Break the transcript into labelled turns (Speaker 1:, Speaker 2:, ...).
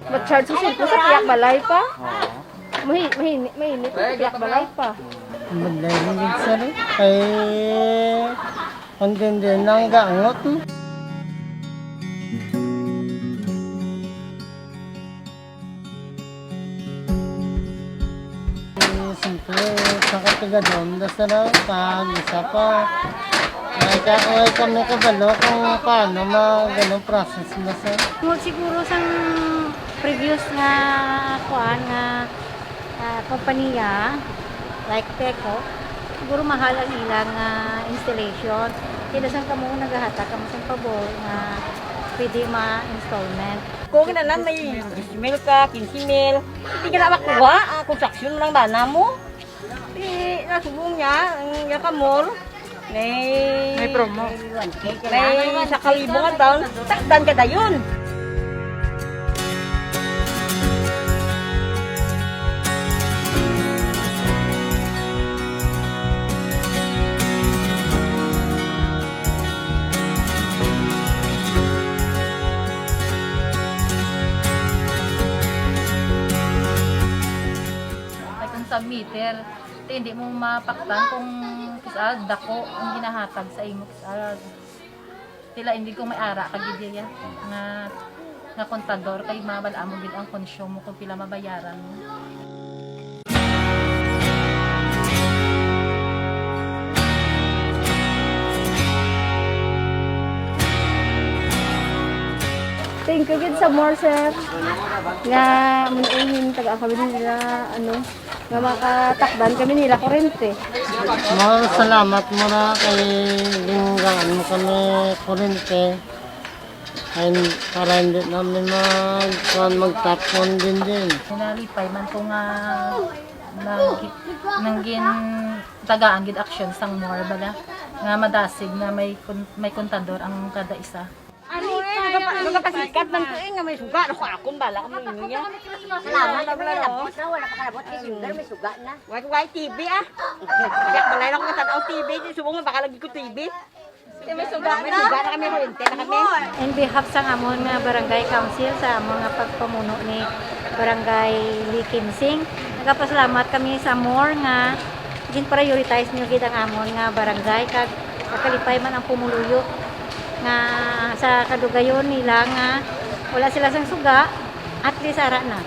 Speaker 1: Mag-charge siya ko sa tiyak balay pa. Mahinit sa tiyak balay pa.
Speaker 2: Magdahilid sa rin. Ay, hindi din ang gaangot. Siyempre, sa katigadon, nasa na, isa pa. Ay kami kabalo kung paano ganong process na sa.
Speaker 3: Siguro sang previous nga kuan nga kompanya like Teco, siguro mahal ang ilang installation. Kaya sang kamo nagahata kamo sang pabor nga pwede ma-installment.
Speaker 4: Kung na lang may 10,000 ka, 15,000, hindi ka na makuha ang construction ng bana mo. Nasubong niya, ang yakamol, may
Speaker 1: promo.
Speaker 4: May sa kalibungan taon, takdan ka na yun.
Speaker 5: Submitter, hindi mo mapaktan kung kisal dako ang ginahatag sa imo kisal. Tila hindi ko may ara kagid ya nga kontador kay mabala mo gid ang konsum mo kung pila mabayaran mo.
Speaker 1: Thank you gid sa more sir. Nga munin taga kami nila nga makatakdan kami nila kuryente.
Speaker 2: Salamat mo na kay linggaan mo kami kuryente. Ay, para hindi namin magtapon din.
Speaker 5: Nalipay man ko nga nanggin tagaan gid action sang more bala nga madasig na may kontador ang kada isa.
Speaker 4: Nagapasikat ng tuing nga may suga. Ako akong bala kami niya.
Speaker 3: Salamat na may labot na wala pa kalabot kasi may suga na.
Speaker 4: Why TV ah? Kaya balay lang ko natanaw TV. Subong mo baka lagi ko TV. May suga na kami kuryente na kami.
Speaker 3: In behalf sa amon nga barangay council sa amon nga pagpamuno ni barangay Likinsing, nagapasalamat kami sa more nga gin-prioritize niyo gid ang amon nga barangay kag kalipay man ang pumuluyo nga sa kadugayon nila nga wala sila sang suga at least ara na.